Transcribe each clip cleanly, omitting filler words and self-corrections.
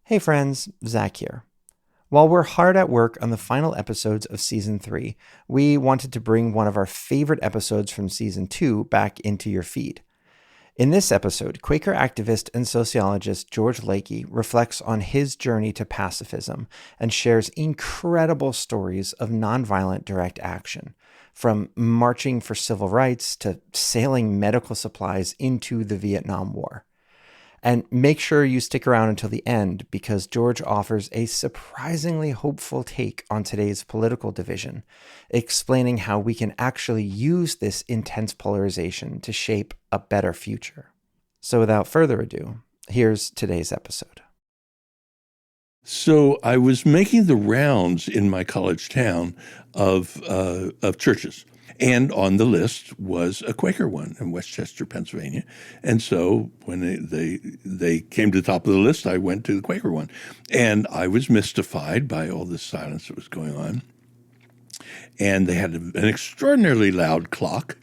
Hey friends, Zach here. While we're hard at work on the final episodes of Season 3, we wanted to bring one of our favorite episodes from Season 2 back into your feed. In this episode, Quaker activist and sociologist George Lakey reflects on his journey to pacifism and shares incredible stories of nonviolent direct action, from marching for civil rights to sailing medical supplies into the Vietnam War. And make sure you stick around until the end because George offers a surprisingly hopeful take on today's political division, explaining how we can actually use this intense polarization to shape a better future. So without further ado, here's today's episode. So I was making the rounds in my college town of churches. And on the list was a Quaker one in Westchester, Pennsylvania. And so when they came to the top of the list, I went to the Quaker one. And I was mystified by all this silence that was going on. And they had an extraordinarily loud clock.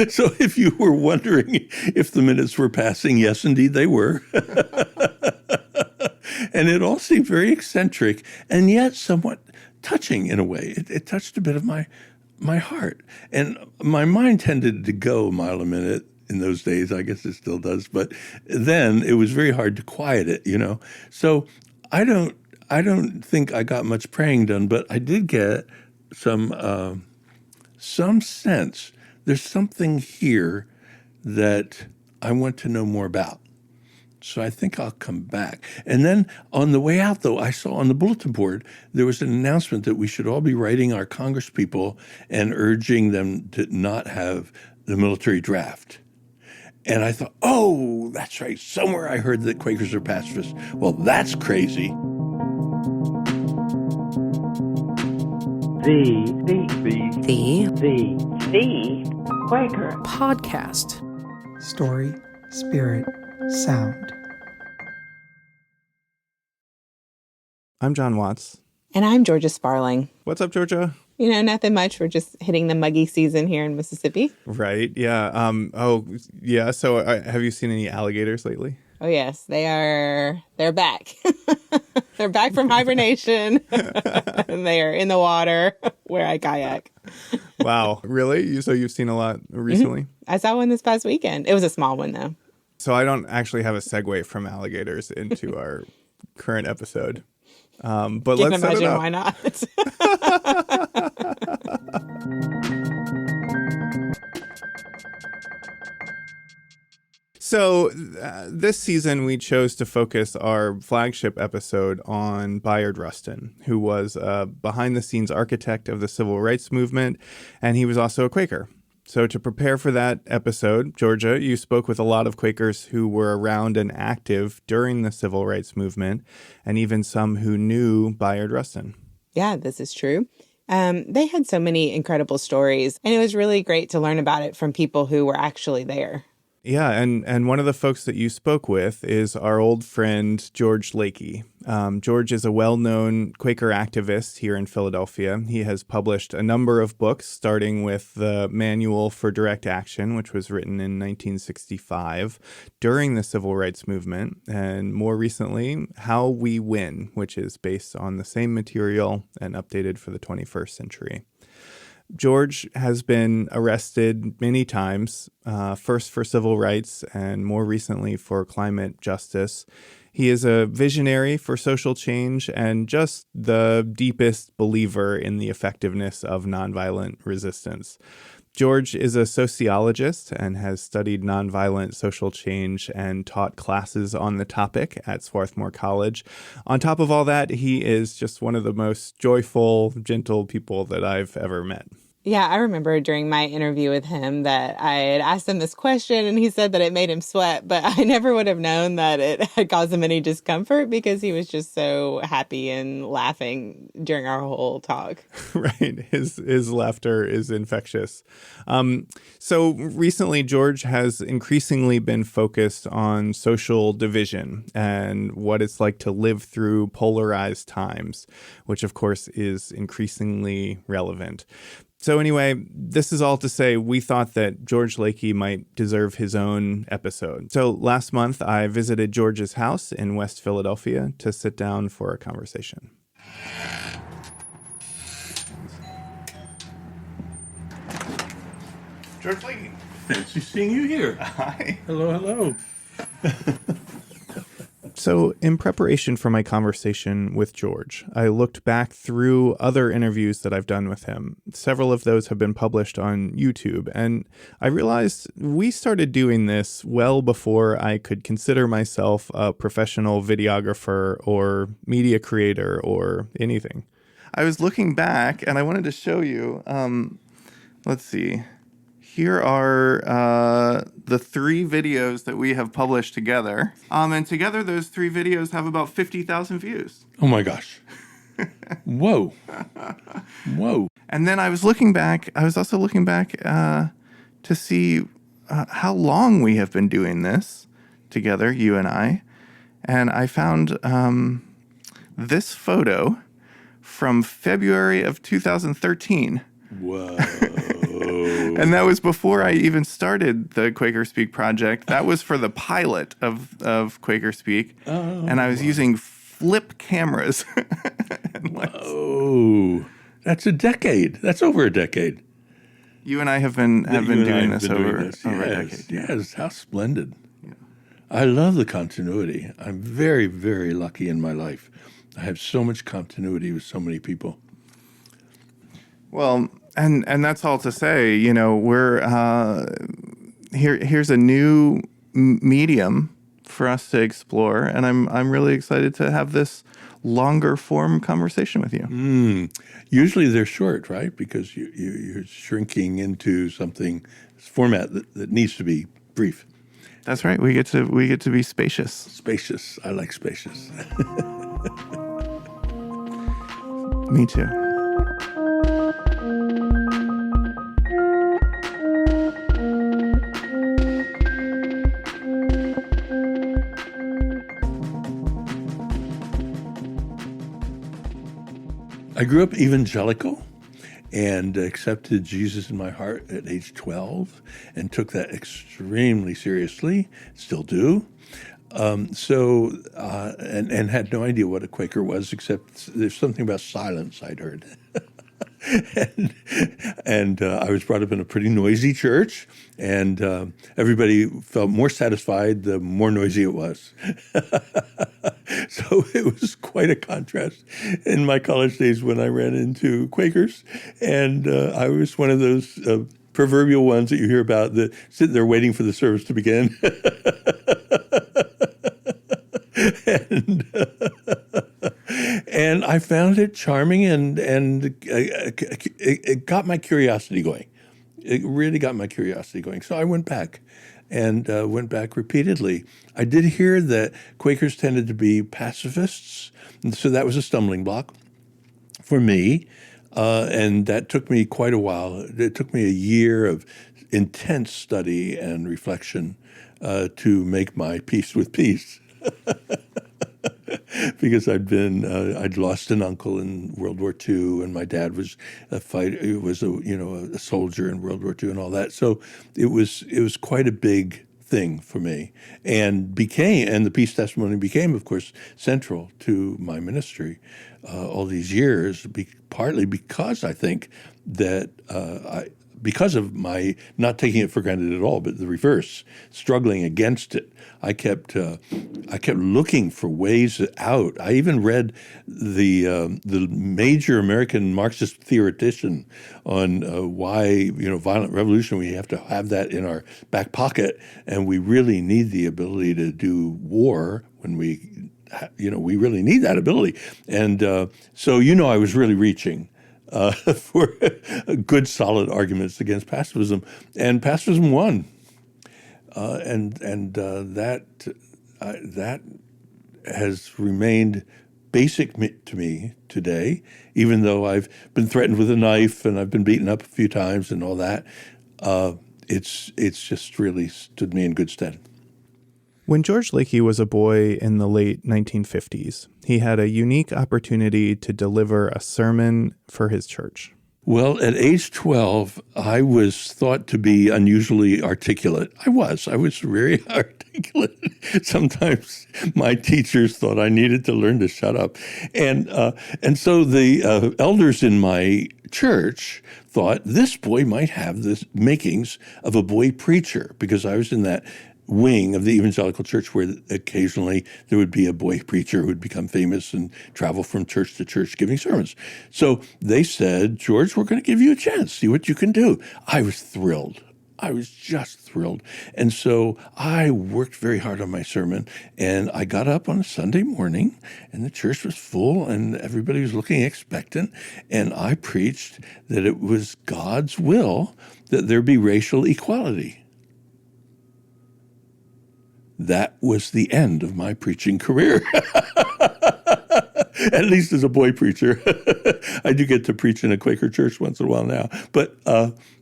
So if you were wondering if the minutes were passing, yes, indeed, they were. And it all seemed very eccentric and yet somewhat touching in a way. It touched a bit of my heart. And my mind tended to go a mile a minute in those days. I guess it still does. But then it was very hard to quiet it, you know. So I don't think I got much praying done, but I did get some sense there's something here that I want to know more about. So I think I'll come back. And then on the way out, though, I saw on the bulletin board, there was an announcement that we should all be writing our congresspeople and urging them to not have the military draft. And I thought, oh, that's right. Somewhere I heard that Quakers are pacifists. Well, that's crazy. The Quaker podcast. Story, spirit, sound. I'm John Watts. And I'm Georgia Sparling. What's up, Georgia? You know, nothing much. We're just hitting the muggy season here in Mississippi. Right. Yeah. So have you seen any alligators lately? Oh, yes. They're back. They're back from hibernation. And they are in the water where I kayak. Wow. Really? So you've seen a lot recently? Mm-hmm. I saw one this past weekend. It was a small one, though. So I don't actually have a segue from alligators into our current episode. But Can't let's set it imagine up. why not. So this season, we chose to focus our flagship episode on Bayard Rustin, who was a behind-the-scenes architect of the civil rights movement, and he was also a Quaker. So to prepare for that episode, Georgia, you spoke with a lot of Quakers who were around and active during the civil rights movement, and even some who knew Bayard Rustin. Yeah, this is true. They had so many incredible stories, and it was really great to learn about it from people who were actually there. Yeah, and one of the folks that you spoke with is our old friend, George Lakey. George is a well-known Quaker activist here in Philadelphia. He has published a number of books, starting with the Manual for Direct Action, which was written in 1965 during the Civil Rights Movement, and more recently, How We Win, which is based on the same material and updated for the 21st century. George has been arrested many times, first for civil rights and more recently for climate justice. He is a visionary for social change and just the deepest believer in the effectiveness of nonviolent resistance. George is a sociologist and has studied nonviolent social change and taught classes on the topic at Swarthmore College. On top of all that, he is just one of the most joyful, gentle people that I've ever met. Yeah, I remember during my interview with him that I had asked him this question and he said that it made him sweat, but I never would have known that it had caused him any discomfort because he was just so happy and laughing during our whole talk. Right. His laughter is infectious. So recently, George has increasingly been focused on social division and what it's like to live through polarized times, which of course is increasingly relevant. So anyway, this is all to say we thought that George Lakey might deserve his own episode. So last month, I visited George's house in West Philadelphia to sit down for a conversation. George Lakey. Fancy seeing you here. Hi. Hello, hello. So in preparation for my conversation with George, I looked back through other interviews that I've done with him. Several of those have been published on YouTube, and I realized we started doing this well before I could consider myself a professional videographer or media creator or anything. I was looking back, and I wanted to show you, let's see. Here are the 3 videos that we have published together. And together, those 3 videos have about 50,000 views. Oh, my gosh. Whoa. Whoa. And then I was also looking back to see how long we have been doing this together, you and I. And I found this photo from February of 2013. Whoa. And that was before I even started the Quaker Speak project. That was for the pilot of Quaker Speak. Oh, and I was using flip cameras. Oh, that's a decade. That's over a decade. You and I have been doing this over a decade. Yes, how splendid. Yeah. I love the continuity. I'm very, very lucky in my life. I have so much continuity with so many people. Well, and that's all to say, we're here's a new medium for us to explore, and I'm really excited to have this longer form conversation with you. Usually they're short, right? Because you're shrinking into something format that needs to be brief. That's right. We get to be spacious. Spacious. I like spacious. Me too. I grew up evangelical and accepted Jesus in my heart at age 12 and took that extremely seriously, still do. And had no idea what a Quaker was, except there's something about silence I'd heard. and I was brought up in a pretty noisy church, and everybody felt more satisfied the more noisy it was. So it was quite a contrast in my college days when I ran into Quakers, and I was one of those proverbial ones that you hear about that sit there waiting for the service to begin. And I found it charming, and it got my curiosity going. It really got my curiosity going. So I went back and went back repeatedly. I did hear that Quakers tended to be pacifists, and so that was a stumbling block for me. And that took me quite a while. It took me a year of intense study and reflection to make my peace with peace. Because I'd lost an uncle in World War II, and my dad was a soldier in World War II and all that. So it was quite a big thing for me, and the peace testimony became, of course, central to my ministry all these years. Partly because I think that because of my not taking it for granted at all, but the reverse, struggling against it. I kept looking for ways out. I even read the major American Marxist theoretician on why violent revolution. We have to have that in our back pocket, and we really need the ability to do war when we really need that ability. And so I was really reaching for good, solid arguments against pacifism, and pacifism won. That has remained basic to me today, even though I've been threatened with a knife and I've been beaten up a few times and all that. It's just really stood me in good stead. When George Lakey was a boy in the late 1950s, he had a unique opportunity to deliver a sermon for his church. Well, at age 12, I was thought to be unusually articulate. I was very articulate. Sometimes my teachers thought I needed to learn to shut up. And so the elders in my church thought this boy might have the makings of a boy preacher, because I was in that wing of the evangelical church where occasionally there would be a boy preacher who would become famous and travel from church to church giving sermons. So they said, George, we're going to give you a chance, see what you can do. I was thrilled. I was just thrilled. And so I worked very hard on my sermon, and I got up on a Sunday morning, and the church was full, and everybody was looking expectant, and I preached that it was God's will that there be racial equality. That was the end of my preaching career. At least as a boy preacher. I do get to preach in a Quaker church once in a while now. But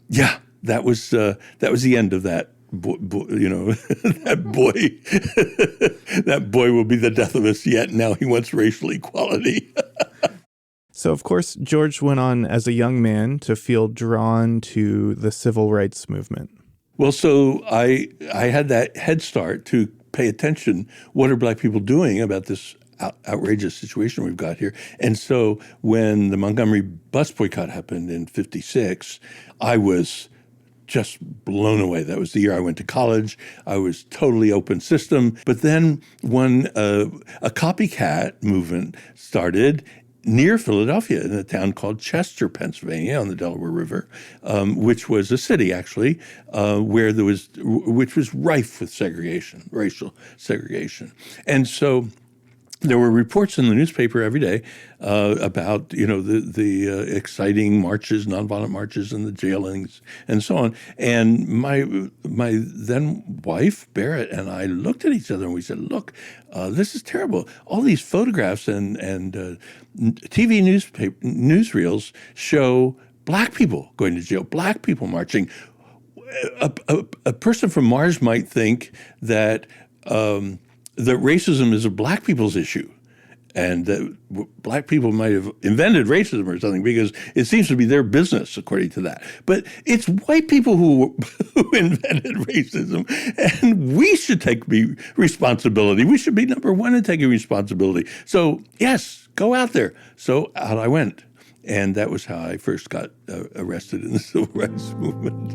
yeah, that was the end of that. That boy. That boy will be the death of us yet. Now he wants racial equality. So, of course, George went on as a young man to feel drawn to the civil rights movement. Well, so I had that head start to pay attention. What are Black people doing about this outrageous situation we've got here? And so when the Montgomery bus boycott happened in '56, I was just blown away. That was the year I went to college. I was totally open system. But then when a copycat movement started near Philadelphia in a town called Chester, Pennsylvania, on the Delaware River, which was a city actually, which was rife with segregation, racial segregation. And so there were reports in the newspaper every day about the exciting marches, nonviolent marches, and the jailings and so on. And my then wife Barrett and I looked at each other and we said, "Look, this is terrible. All these photographs and TV newsreels show Black people going to jail, Black people marching. A person from Mars might think that." That racism is a Black people's issue, and that Black people might have invented racism or something because it seems to be their business, according to that. But it's white people who invented racism, and we should take responsibility. We should be number one in taking responsibility. So, yes, go out there. So out I went, and that was how I first got arrested in the civil rights movement.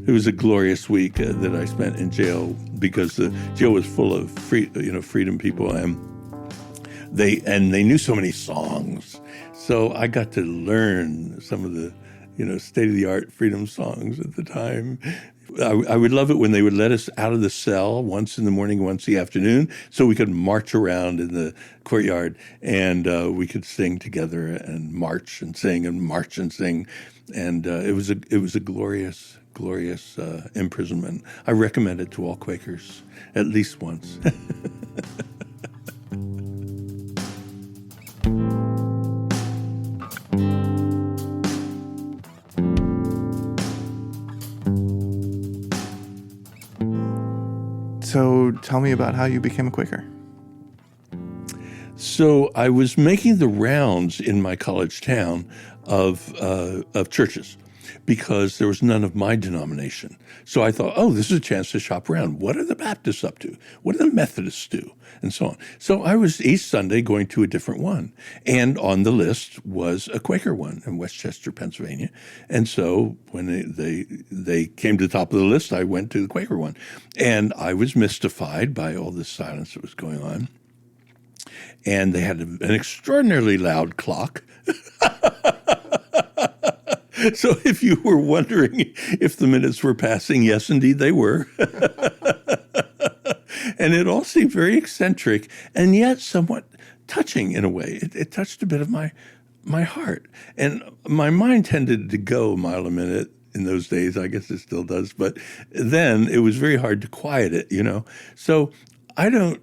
It was a glorious week that I spent in jail because the jail was full of freedom people, and they knew so many songs. So I got to learn some of the state-of-the-art freedom songs at the time. I would love it when they would let us out of the cell once in the morning, once in the afternoon, so we could march around in the courtyard, and we could sing together and march and sing and march and sing, and it was a glorious imprisonment. I recommend it to all Quakers at least once. So tell me about how you became a Quaker. So I was making the rounds in my college town of churches, because there was none of my denomination. So I thought, this is a chance to shop around. What are the Baptists up to? What do the Methodists do? And so on. So I was each Sunday going to a different one. And on the list was a Quaker one in Westchester, Pennsylvania. And so when they came to the top of the list, I went to the Quaker one. And I was mystified by all this silence that was going on. And they had an extraordinarily loud clock. So if you were wondering if the minutes were passing, yes, indeed they were. And it all seemed very eccentric and yet somewhat touching in a way. It touched a bit of my heart. And my mind tended to go a mile a minute in those days. I guess it still does. But then it was very hard to quiet it, So I don't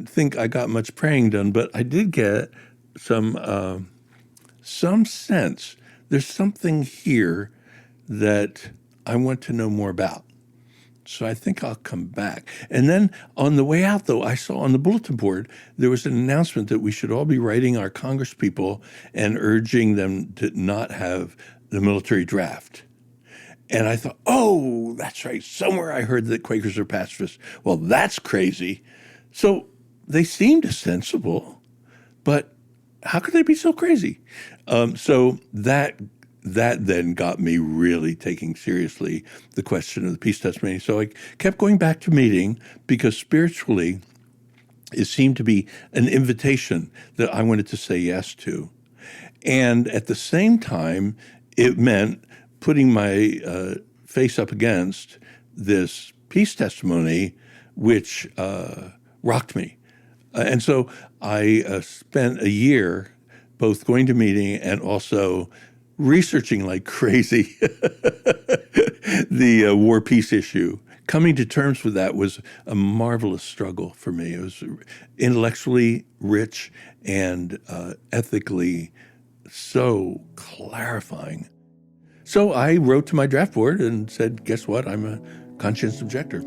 think I got much praying done, but I did get some sense there's something here that I want to know more about. So I think I'll come back. And then on the way out, though, I saw on the bulletin board, there was an announcement that we should all be writing our congresspeople and urging them to not have the military draft. And I thought, oh, that's right. Somewhere I heard that Quakers are pacifists. Well, that's crazy. So they seemed sensible, but how could they be so crazy? So that then got me really taking seriously the question of the peace testimony. So I kept going back to meeting because spiritually it seemed to be an invitation that I wanted to say yes to. And at the same time, it meant putting my face up against this peace testimony, which rocked me. And so I spent a year both going to meeting and also researching like crazy the war-peace issue. Coming to terms with that was a marvelous struggle for me. It was intellectually rich and ethically so clarifying. So I wrote to my draft board and said, guess what? I'm a conscientious objector.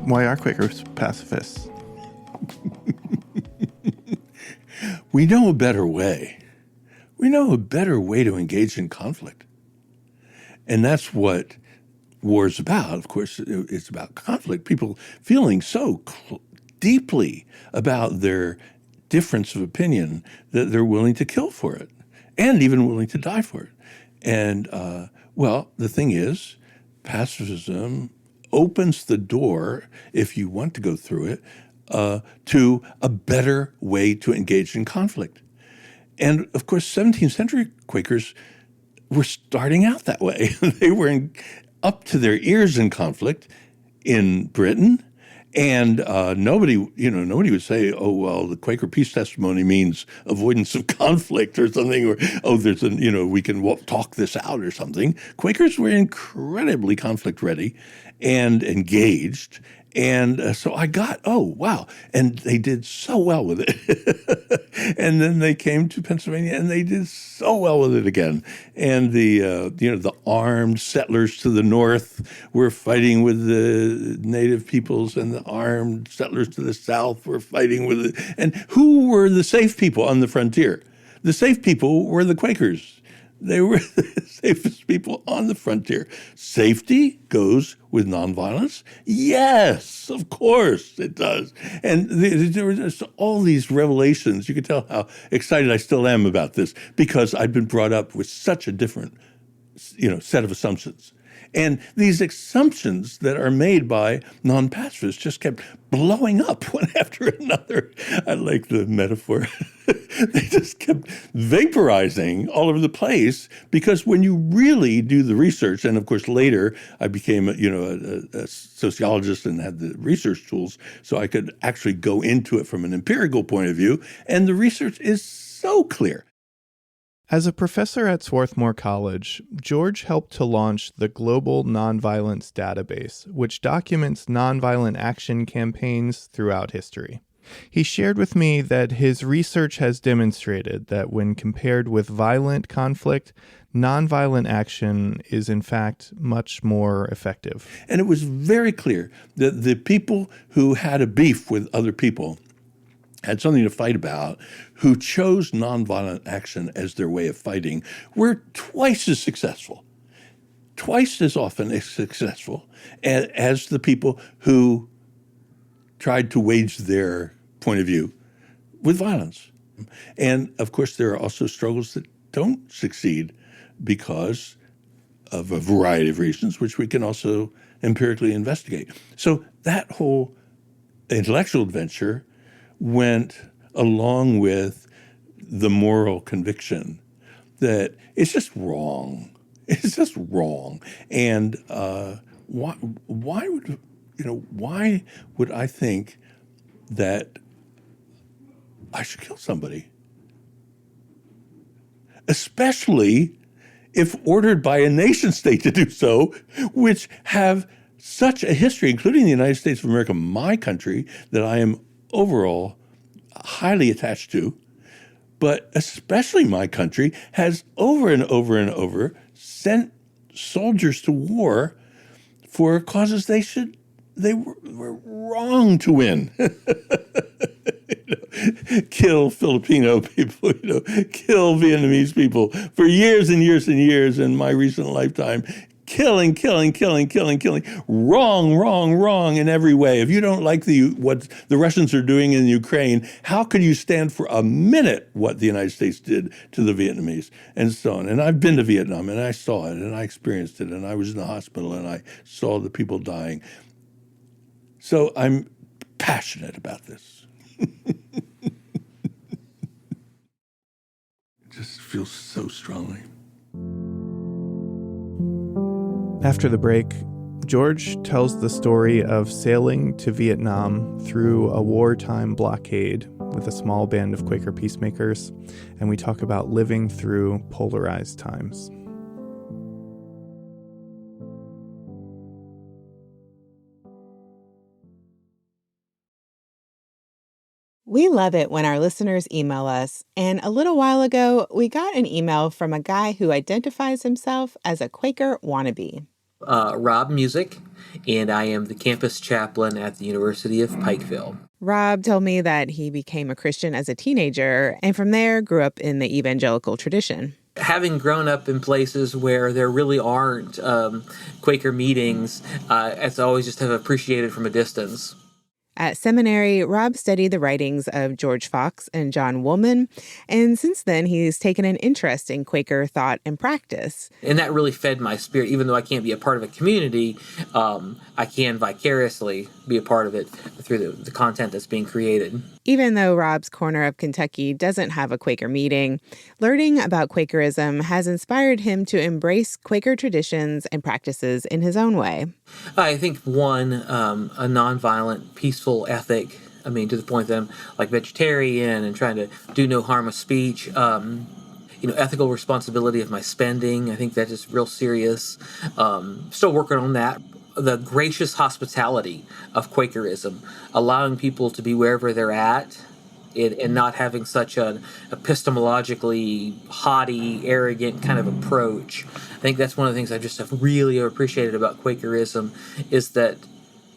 Why are Quakers pacifists? We know a better way. We know a better way to engage in conflict. And that's what war is about. Of course, it's about conflict. People feeling so deeply about their difference of opinion that they're willing to kill for it and even willing to die for it. And, well, the thing is, pacifism opens the door, if you want to go through it, to a better way to engage in conflict. And, of course, 17th century Quakers were starting out that way. They were up to their ears in conflict in Britain. And nobody would say, oh, well, the Quaker peace testimony means avoidance of conflict or something, or, oh, we can talk this out or something. Quakers were incredibly conflict ready and engaged. And so I got, oh, wow. And they did so well with it. And then they came to Pennsylvania and they did so well with it again. And the armed settlers to the north were fighting with the native peoples, and the armed settlers to the south were fighting with it. And who were the safe people on the frontier? The safe people were the Quakers. They were the safest people on the frontier. Safety goes with nonviolence? Yes, of course it does. And there were just all these revelations. You can tell how excited I still am about this because I've been brought up with such a different, set of assumptions. And these assumptions that are made by non-pacifists just kept blowing up one after another. I like the metaphor. They just kept vaporizing all over the place because when you really do the research, and of course later I became a sociologist and had the research tools so I could actually go into it from an empirical point of view, and the research is so clear. As a professor at Swarthmore College, George helped to launch the Global Nonviolence Database, which documents nonviolent action campaigns throughout history. He shared with me that his research has demonstrated that when compared with violent conflict, nonviolent action is in fact much more effective. And it was very clear that the people who had a beef with other people had something to fight about, who chose nonviolent action as their way of fighting, were twice as successful, twice as often as successful as the people who tried to wage their point of view with violence. And of course, there are also struggles that don't succeed because of a variety of reasons, which we can also empirically investigate. So that whole intellectual adventure went along with the moral conviction that it's just wrong. It's just wrong. And why would I think that I should kill somebody? Especially if ordered by a nation state to do so, which have such a history, including the United States of America, my country, that I am overall highly attached to, but especially my country, has over and over and over sent soldiers to war for causes they were wrong to win. Kill Filipino people, kill Vietnamese people for years and years and years in my recent lifetime. Killing. Wrong in every way. If you don't like what the Russians are doing in Ukraine, how could you stand for a minute what the United States did to the Vietnamese and so on? And I've been to Vietnam and I saw it and I experienced it and I was in the hospital and I saw the people dying. So I'm passionate about this. It just feels so strongly. After the break, George tells the story of sailing to Vietnam through a wartime blockade with a small band of Quaker peacemakers, and we talk about living through polarized times. We love it when our listeners email us. And a little while ago, we got an email from a guy who identifies himself as a Quaker wannabe. Rob Music, and I am the campus chaplain at the University of Pikeville. Rob told me that he became a Christian as a teenager and from there grew up in the evangelical tradition. Having grown up in places where there really aren't Quaker meetings, it's always just have appreciated from a distance. At seminary, Rob studied the writings of George Fox and John Woolman, and since then he's taken an interest in Quaker thought and practice. And that really fed my spirit. Even though I can't be a part of a community, I can vicariously be a part of it through the content that's being created. Even though Rob's corner of Kentucky doesn't have a Quaker meeting, learning about Quakerism has inspired him to embrace Quaker traditions and practices in his own way. I think one, a nonviolent, peaceful ethic. I mean, to the point that I'm like vegetarian and trying to do no harm of speech. Ethical responsibility of my spending. I think that is real serious. Still working on that. The gracious hospitality of Quakerism, allowing people to be wherever they're at and not having such an epistemologically haughty, arrogant kind of approach. I think that's one of the things I just have really appreciated about Quakerism is that,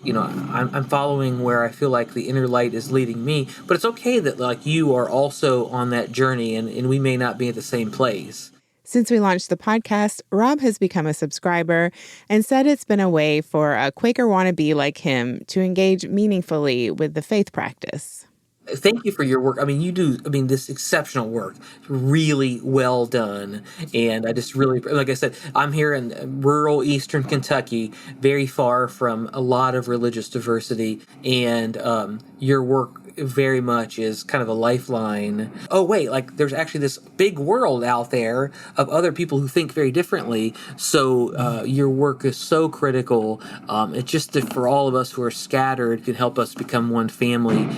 I'm following where I feel like the inner light is leading me, but it's okay that like you are also on that journey and we may not be at the same place. Since we launched the podcast, Rob has become a subscriber and said it's been a way for a Quaker wannabe like him to engage meaningfully with the faith practice. Thank you for your work. I mean, you do, this exceptional work, really well done. And I just really, like I said, I'm here in rural eastern Kentucky, very far from a lot of religious diversity. And your work very much is kind of a lifeline. Oh, wait, like there's actually this big world out there of other people who think very differently. So your work is so critical. It's just that for all of us who are scattered can help us become one family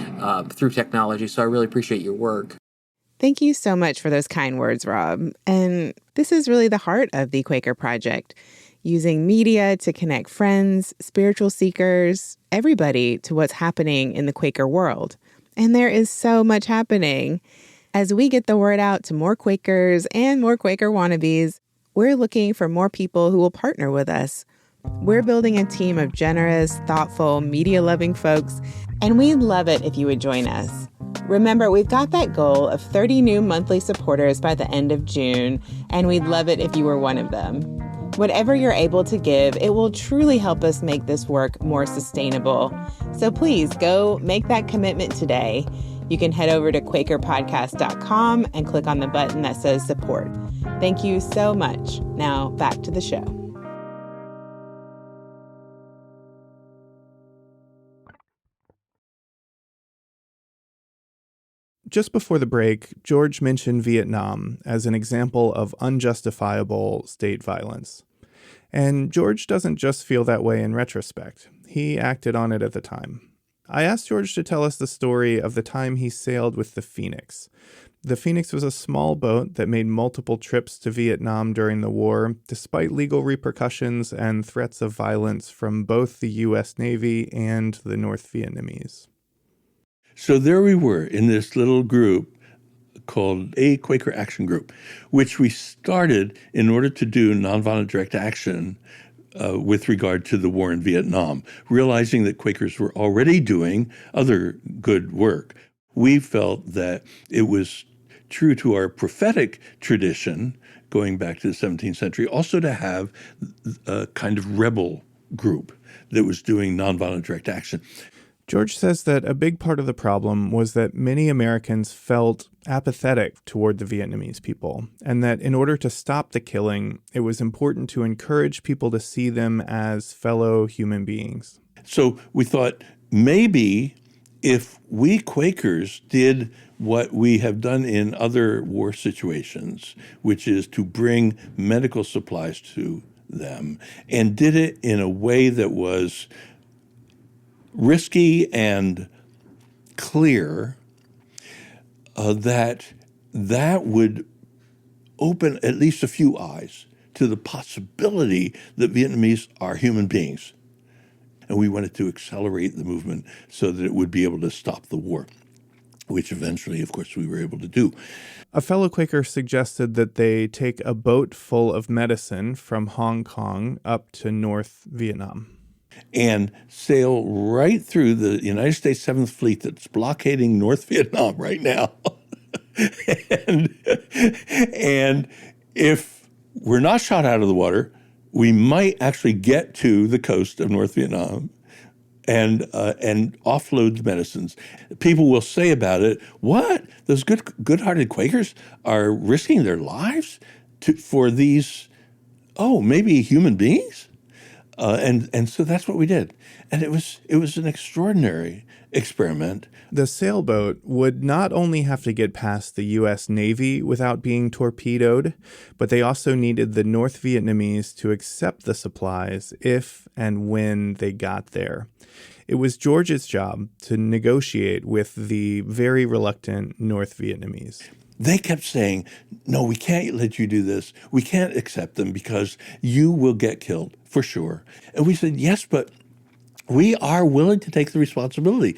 through technology. So I really appreciate your work. Thank you so much for those kind words, Rob. And this is really the heart of the Quaker Project, using media to connect friends, spiritual seekers, everybody to what's happening in the Quaker world. And there is so much happening. As we get the word out to more Quakers and more Quaker wannabes, we're looking for more people who will partner with us. We're building a team of generous, thoughtful, media-loving folks, and we'd love it if you would join us. Remember, we've got that goal of 30 new monthly supporters by the end of June, and we'd love it if you were one of them. Whatever you're able to give, it will truly help us make this work more sustainable. So please go make that commitment today. You can head over to quakerpodcast.com and click on the button that says support. Thank you so much. Now back to the show. Just before the break, George mentioned Vietnam as an example of unjustifiable state violence. And George doesn't just feel that way in retrospect. He acted on it at the time. I asked George to tell us the story of the time he sailed with the Phoenix. The Phoenix was a small boat that made multiple trips to Vietnam during the war, despite legal repercussions and threats of violence from both the U.S. Navy and the North Vietnamese. So there we were in this little group called a Quaker Action Group, which we started in order to do nonviolent direct action with regard to the war in Vietnam, realizing that Quakers were already doing other good work. We felt that it was true to our prophetic tradition, going back to the 17th century, also to have a kind of rebel group that was doing nonviolent direct action. George says that a big part of the problem was that many Americans felt apathetic toward the Vietnamese people, and that in order to stop the killing, it was important to encourage people to see them as fellow human beings. So we thought maybe if we Quakers did what we have done in other war situations, which is to bring medical supplies to them, and did it in a way that was risky and clear, that would open at least a few eyes to the possibility that Vietnamese are human beings. And we wanted to accelerate the movement so that it would be able to stop the war, which eventually, of course, we were able to do. A fellow Quaker suggested that they take a boat full of medicine from Hong Kong up to North Vietnam and sail right through the United States 7th Fleet that's blockading North Vietnam right now. and if we're not shot out of the water, we might actually get to the coast of North Vietnam and offload the medicines. People will say about it, what? Those good-hearted Quakers are risking their lives for these, maybe human beings? And so that's what we did. And it was an extraordinary experiment. The sailboat would not only have to get past the U.S. Navy without being torpedoed, but they also needed the North Vietnamese to accept the supplies if and when they got there. It was George's job to negotiate with the very reluctant North Vietnamese. They kept saying, no, we can't let you do this. We can't accept them because you will get killed, for sure. And we said, yes, but we are willing to take the responsibility.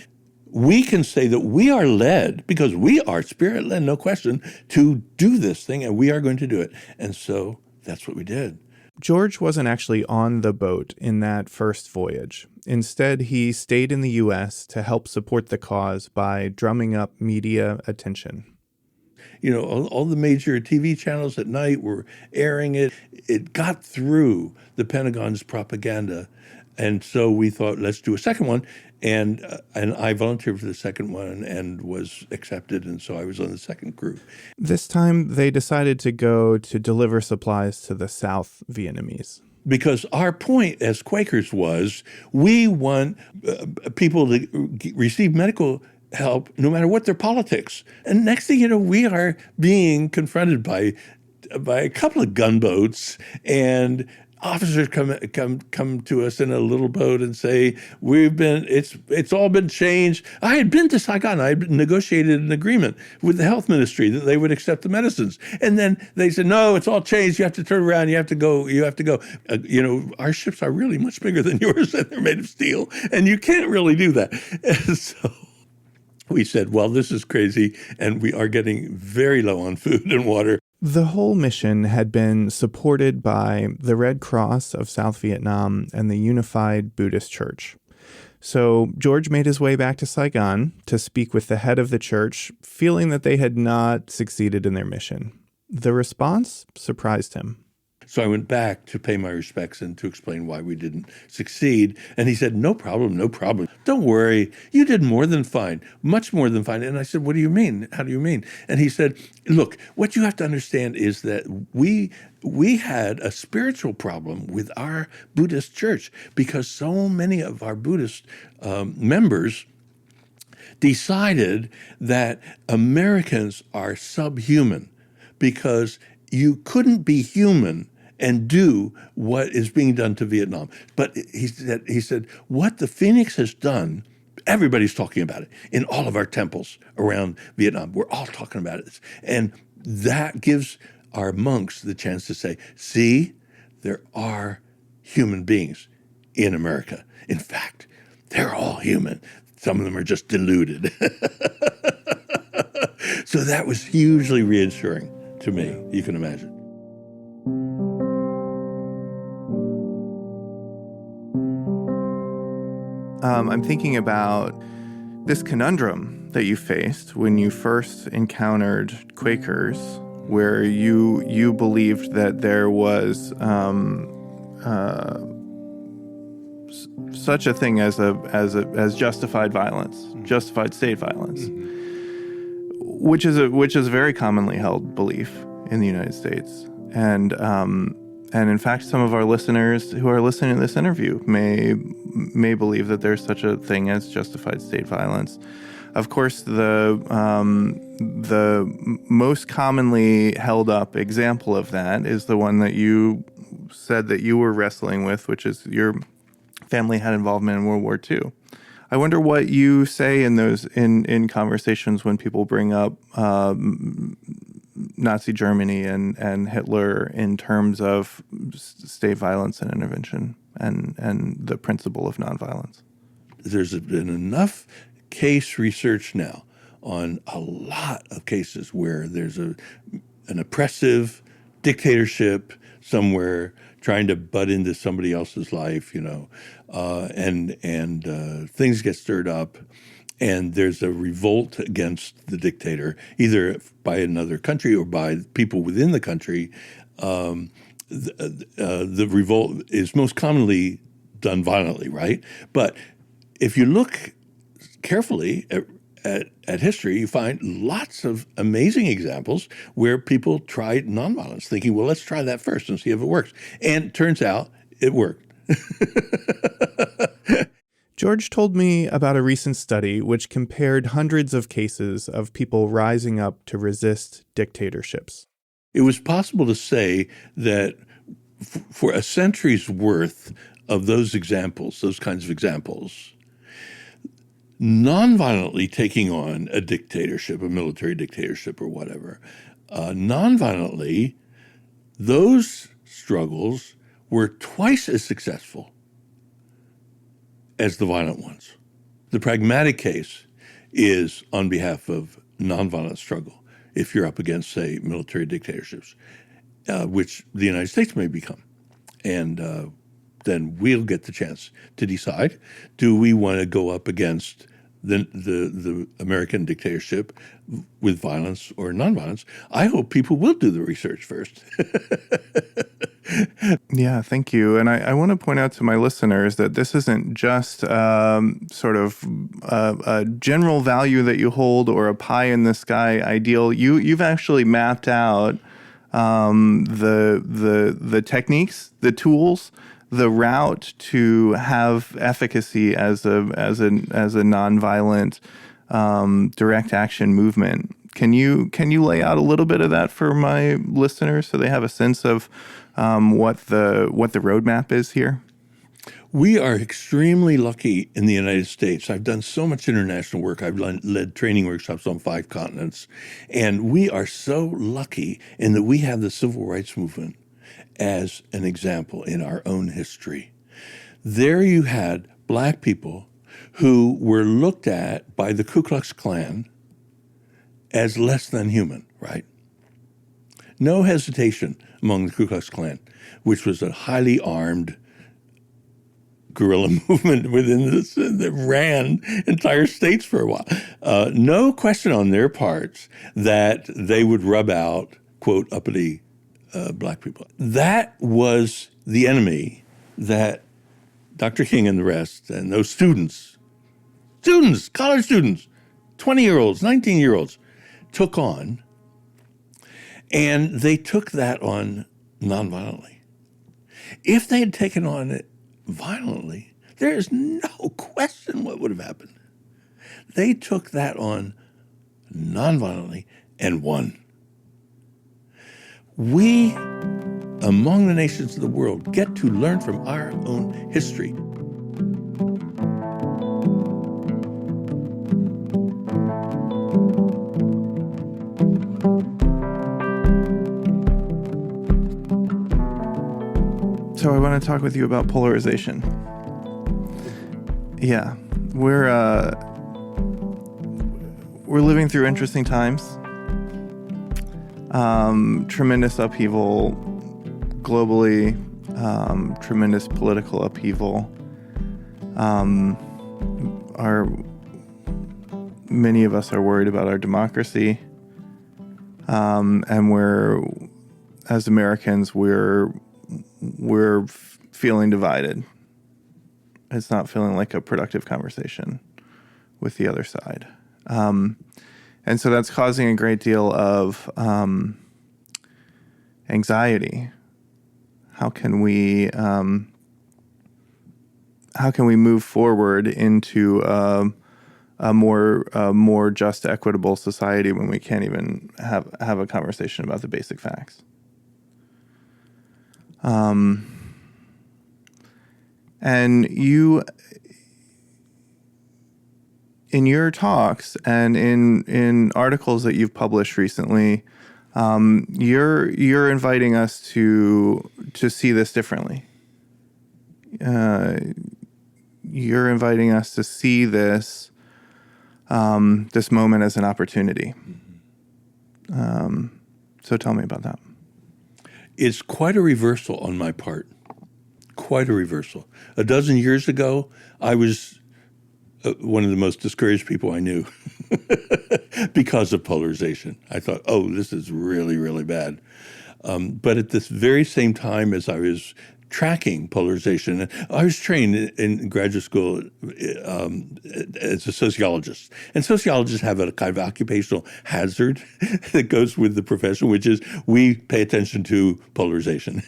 We can say that we are led, because we are spirit-led, no question, to do this thing, and we are going to do it. And so that's what we did. George wasn't actually on the boat in that first voyage. Instead, he stayed in the U.S. to help support the cause by drumming up media attention. You know, all the major TV channels at night were airing it. It got through the Pentagon's propaganda. And so we thought, let's do a second one. And I volunteered for the second one and was accepted. And so I was on the second group. This time, they decided to go to deliver supplies to the South Vietnamese. Because our point as Quakers was, we want people to receive medical help no matter what their politics. And next thing you know, we are being confronted by a couple of gunboats, and officers come to us in a little boat and say, it's all been changed. I had been to Saigon. I had negotiated an agreement with the health ministry that they would accept the medicines. And then they said, no, it's all changed. You have to turn around. You have to go. Our ships are really much bigger than yours, and they're made of steel, and you can't really do that. And so we said, well, this is crazy, and we are getting very low on food and water. The whole mission had been supported by the Red Cross of South Vietnam and the Unified Buddhist Church. So George made his way back to Saigon to speak with the head of the church, feeling that they had not succeeded in their mission. The response surprised him. So I went back to pay my respects and to explain why we didn't succeed. And he said, no problem. Don't worry. You did more than fine, much more than fine. And I said, what do you mean? How do you mean? And he said, look, what you have to understand is that we had a spiritual problem with our Buddhist church because so many of our Buddhist members decided that Americans are subhuman because you couldn't be human and do what is being done to Vietnam. But he said, what the Phoenix has done Everybody's talking about it in all of our temples around Vietnam. We're all talking about it. And that gives our monks the chance to say, see, there are human beings in America. In fact, they're all human. Some of them are just deluded. So that was hugely reassuring to me, you can imagine. I'm thinking about this conundrum that you faced when you first encountered Quakers, where you believed that there was such a thing as justified violence, justified state violence, which is a very commonly held belief in the United States, and in fact, some of our listeners who are listening to this interview may believe that there's such a thing as justified state violence. Of course, the most commonly held up example of that is the one that you said that you were wrestling with, which is your family had involvement in World War II. I wonder what you say in those in conversations when people bring up Nazi Germany and Hitler in terms of state violence and intervention and the principle of nonviolence. There's been enough case research now on a lot of cases where there's an oppressive dictatorship somewhere trying to butt into somebody else's life, and things get stirred up, and there's a revolt against the dictator, either by another country or by people within the country. The revolt is most commonly done violently, right? But if you look carefully at history, you find lots of amazing examples where people tried nonviolence, thinking, well, let's try that first and see if it works. And it turns out it worked. George told me about a recent study which compared hundreds of cases of people rising up to resist dictatorships. It was possible to say that for a century's worth of those examples, those kinds of examples, nonviolently taking on a dictatorship, a military dictatorship or whatever, nonviolently, those struggles were twice as successful as the violent ones. The pragmatic case is on behalf of nonviolent struggle if you're up against, say, military dictatorships, which the United States may become. And then we'll get the chance to decide, do we want to go up against the American dictatorship with violence or nonviolence? I hope people will do the research first. Yeah, thank you. And I want to point out to my listeners that this isn't just sort of a general value that you hold or a pie in the sky ideal. You've actually mapped out the techniques, the tools, the route to have efficacy as a nonviolent direct action movement. Can you lay out a little bit of that for my listeners so they have a sense of what the roadmap is here? We are extremely lucky in the United States. I've done so much international work. I've led training workshops on 5 continents. And we are so lucky in that we have the civil rights movement as an example in our own history. There you had black people who were looked at by the Ku Klux Klan as less than human, right? No hesitation among the Ku Klux Klan, which was a highly armed guerrilla movement within this that ran entire states for a while. No question on their parts that they would rub out, quote, uppity black people. That was the enemy that Dr. King and the rest and those students, college students, 20-year-olds, 19-year-olds, took on. And they took that on nonviolently. If they had taken on it violently, there is no question what would have happened. They took that on nonviolently and won. We, among the nations of the world, get to learn from our own history. So I want to talk with you about polarization. Yeah, we're living through interesting times. Tremendous upheaval globally, tremendous political upheaval. Many of us are worried about our democracy, and as Americans, we're feeling divided. It's not feeling like a productive conversation with the other side. And so that's causing a great deal of anxiety. How can we move forward into a more just, equitable society when we can't even have a conversation about the basic facts? And you, in your talks and in articles that you've published recently, you're inviting us to see this differently. You're inviting us to see this moment as an opportunity. So tell me about that. It's quite a reversal on my part. Quite a reversal. A dozen years ago, I was one of the most discouraged people I knew because of polarization. I thought, oh, this is really, really bad. But at this very same time as I was tracking polarization, I was trained in graduate school as a sociologist. And sociologists have a kind of occupational hazard that goes with the profession, which is we pay attention to polarization.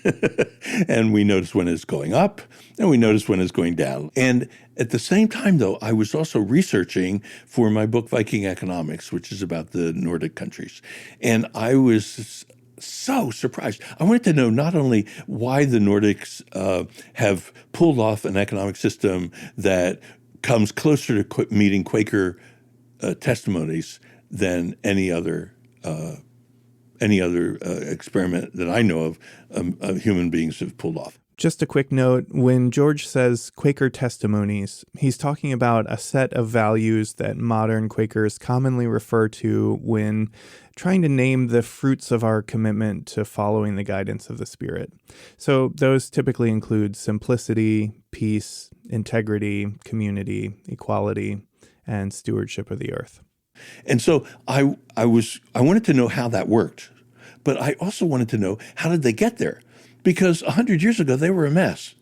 And we notice when it's going up, and we notice when it's going down. And at the same time, though, I was also researching for my book, Viking Economics, which is about the Nordic countries. And I was so surprised. I wanted to know not only why the Nordics have pulled off an economic system that comes closer to meeting Quaker testimonies than any other experiment that I know of human beings have pulled off. Just a quick note, when George says Quaker testimonies, he's talking about a set of values that modern Quakers commonly refer to when trying to name the fruits of our commitment to following the guidance of the Spirit. So those typically include simplicity, peace, integrity, community, equality, and stewardship of the earth. And so I wanted to know how that worked, but I also wanted to know how did they get there? Because 100 years ago, they were a mess.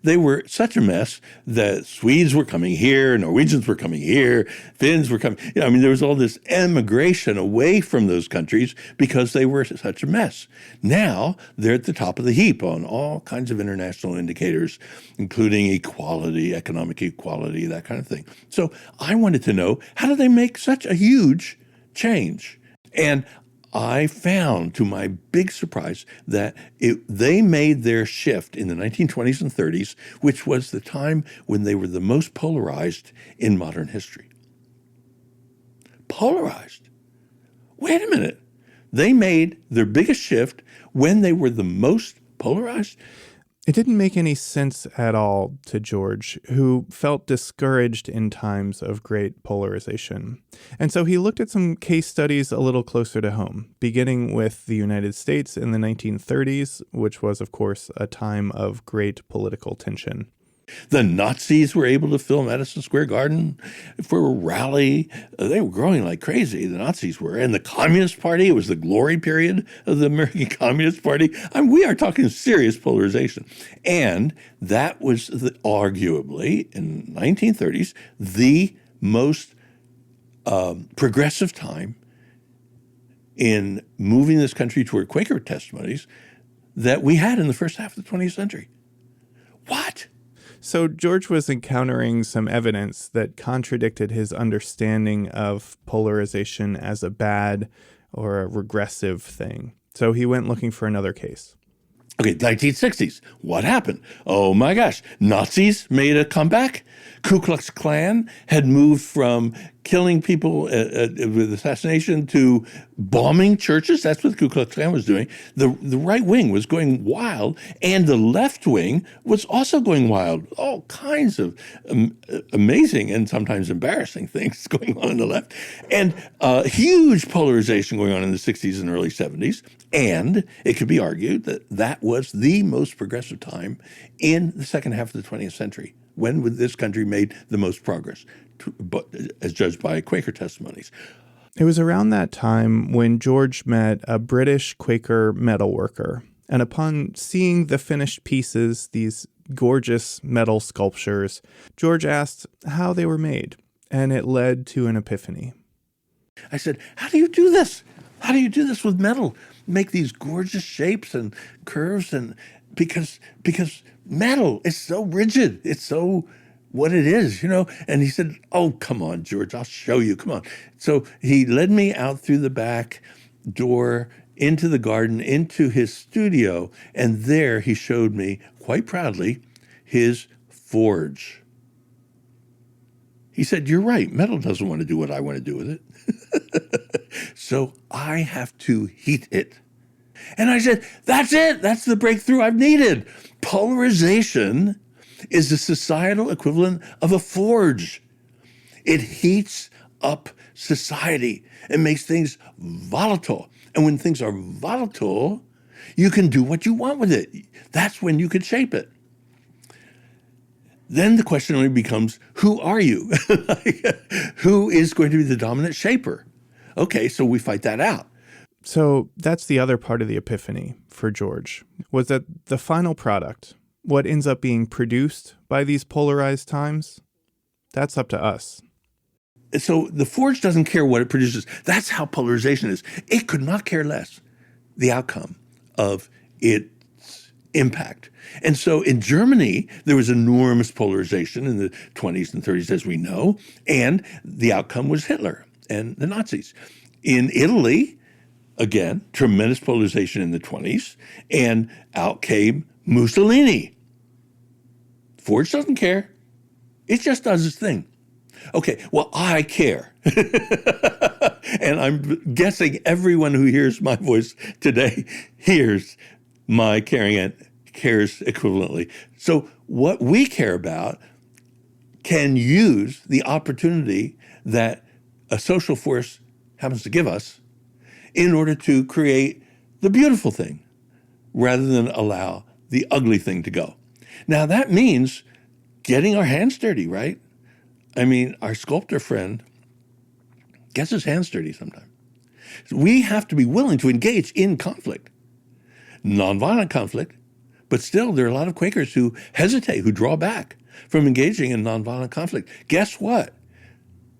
They were such a mess that Swedes were coming here, Norwegians were coming here, Finns were coming. I mean, there was all this emigration away from those countries because they were such a mess. Now, they're at the top of the heap on all kinds of international indicators, including equality, economic equality, that kind of thing. So I wanted to know, how did they make such a huge change? And I found, to my big surprise, that they made their shift in the 1920s and 30s, which was the time when they were the most polarized in modern history. Polarized? Wait a minute. They made their biggest shift when they were the most polarized? It didn't make any sense at all to George, who felt discouraged in times of great polarization. And so he looked at some case studies a little closer to home, beginning with the United States in the 1930s, which was, of course, a time of great political tension. The Nazis were able to fill Madison Square Garden for a rally. They were growing like crazy, the Nazis were. And the Communist Party, it was the glory period of the American Communist Party. I mean, we are talking serious polarization. And that was arguably, in the 1930s, the most progressive time in moving this country toward Quaker testimonies that we had in the first half of the 20th century. What? So George was encountering some evidence that contradicted his understanding of polarization as a bad or a regressive thing. So he went looking for another case. Okay, 1960s. What happened? Oh my gosh. Nazis made a comeback. Ku Klux Klan had moved from killing people with assassination to bombing churches. That's what the Ku Klux Klan was doing. The right wing was going wild, and the left wing was also going wild. All kinds of amazing and sometimes embarrassing things going on the left, and huge polarization going on in the 60s and early 70s. And it could be argued that that was the most progressive time in the second half of the 20th century, when this country made the most progress, as judged by Quaker testimonies. It was around that time when George met a British Quaker metalworker. And upon seeing the finished pieces, these gorgeous metal sculptures, George asked how they were made, and it led to an epiphany. I said, how do you do this? How do you do this with metal? Make these gorgeous shapes and curves, and because metal is so rigid. It's so what it is, And he said, oh, come on, George, I'll show you. Come on. So he led me out through the back door into the garden, into his studio. And there he showed me, quite proudly, his forge. He said, you're right. Metal doesn't want to do what I want to do with it. So I have to heat it. And I said, that's it. That's the breakthrough I've needed. Polarization is the societal equivalent of a forge. It heats up society and makes things volatile. And when things are volatile, you can do what you want with it. That's when you can shape it. Then the question only becomes, who are you? Who is going to be the dominant shaper? Okay, so we fight that out. So that's the other part of the epiphany for George, was that the final product, what ends up being produced by these polarized times, that's up to us. So the forge doesn't care what it produces. That's how polarization is. It could not care less the outcome of its impact. And so in Germany, there was enormous polarization in the 20s and 30s, as we know, and the outcome was Hitler and the Nazis. In Italy, again, tremendous polarization in the 20s, and out came Mussolini. Forge doesn't care. It just does its thing. Okay, well, I care. And I'm guessing everyone who hears my voice today hears my caring and cares equivalently. So what we care about can use the opportunity that a social force happens to give us in order to create the beautiful thing rather than allow the ugly thing to go. Now, that means getting our hands dirty, right? I mean, our sculptor friend gets his hands dirty sometimes. We have to be willing to engage in conflict, nonviolent conflict, but still there are a lot of Quakers who hesitate, who draw back from engaging in nonviolent conflict. Guess what?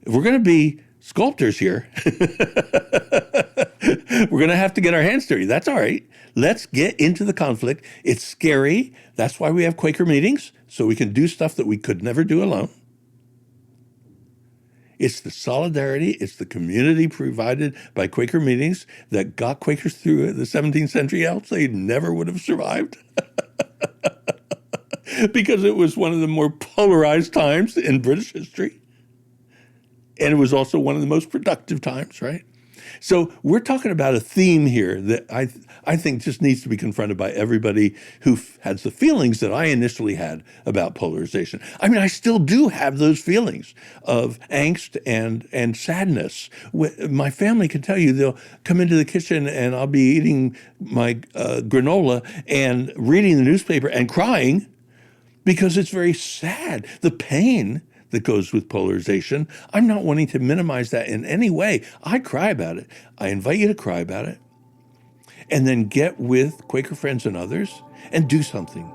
If we're going to be sculptors here, we're going to have to get our hands dirty. That's all right. Let's get into the conflict. It's scary. That's why we have Quaker meetings, so we can do stuff that we could never do alone. It's the solidarity, it's the community provided by Quaker meetings that got Quakers through the 17th century, else they never would have survived. Because it was one of the more polarized times in British history. And it was also one of the most productive times, right? So we're talking about a theme here that I think just needs to be confronted by everybody who has the feelings that I initially had about polarization. I mean, I still do have those feelings of angst and sadness. My family can tell you, they'll come into the kitchen and I'll be eating my granola and reading the newspaper and crying because it's very sad. The pain that goes with polarization. I'm not wanting to minimize that in any way. I cry about it. I invite you to cry about it. And then get with Quaker friends and others and do something.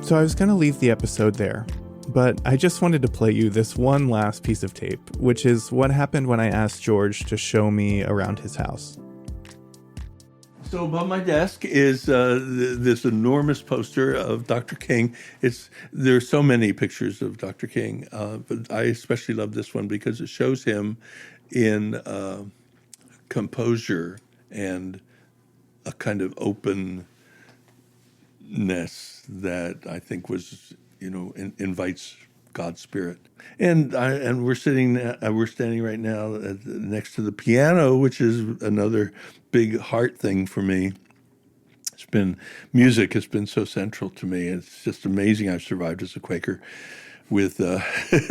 So I was going to leave the episode there, but I just wanted to play you this one last piece of tape, which is what happened when I asked George to show me around his house. So above my desk is this enormous poster of Dr. King. There are so many pictures of Dr. King, but I especially love this one because it shows him in composure and a kind of openness that I think was, invites God's Spirit. And we're standing right now next to the piano, which is another big heart thing for me. Music has been so central to me. It's just amazing I've survived as a Quaker with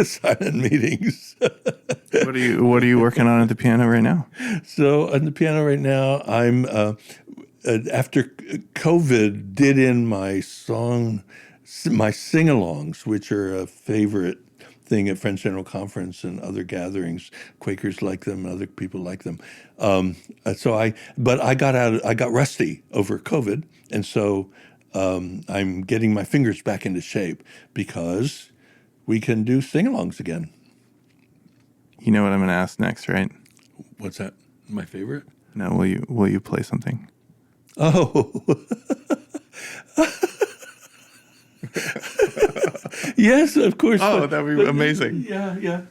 silent meetings. What are you working on at the piano right now? So on the piano right now, I'm after COVID did in my sing-alongs, which are a favorite thing at Friends General Conference and other gatherings. Quakers like them, other people like them. But I got rusty over COVID, and so I'm getting my fingers back into shape because we can do sing-alongs again. You know what I'm going to ask next, right? What's that? My favorite? No, will you play something? Oh. Yes, of course. Oh, that would be amazing. Yeah.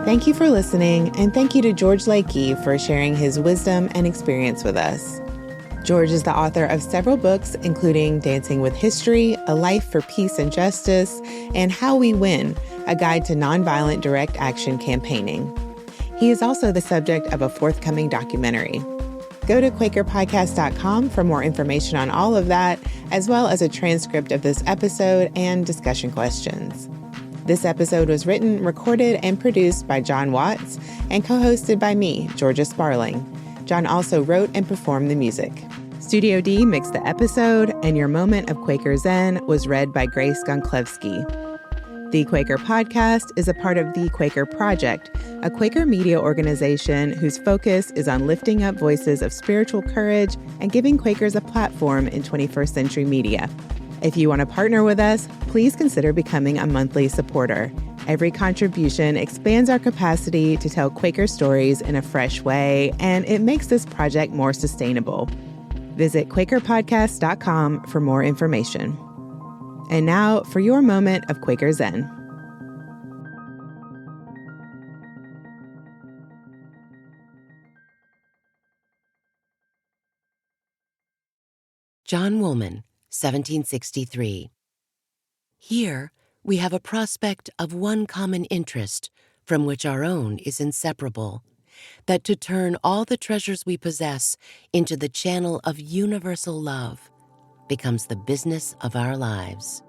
Thank you for listening, and thank you to George Lakey for sharing his wisdom and experience with us. George is the author of several books, including Dancing with History, A Life for Peace and Justice, and How We Win, a guide to nonviolent direct action campaigning. He is also the subject of a forthcoming documentary. Go to QuakerPodcast.com for more information on all of that, as well as a transcript of this episode and discussion questions. This episode was written, recorded, and produced by John Watts and co-hosted by me, Georgia Sparling. John also wrote and performed the music. Studio D mixed the episode, and your moment of Quaker Zen was read by Grace Gonklevsky. The Quaker Podcast is a part of the Quaker Project, a Quaker media organization whose focus is on lifting up voices of spiritual courage and giving Quakers a platform in 21st century media. If you want to partner with us, please consider becoming a monthly supporter. Every contribution expands our capacity to tell Quaker stories in a fresh way, and it makes this project more sustainable. Visit QuakerPodcast.com for more information. And now for your moment of Quaker Zen. John Woolman, 1763. Here we have a prospect of one common interest from which our own is inseparable, that to turn all the treasures we possess into the channel of universal love becomes the business of our lives.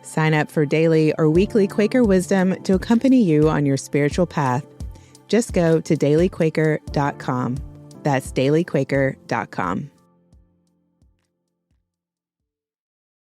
Sign up for daily or weekly Quaker wisdom to accompany you on your spiritual path. Just go to dailyquaker.com. That's dailyquaker.com.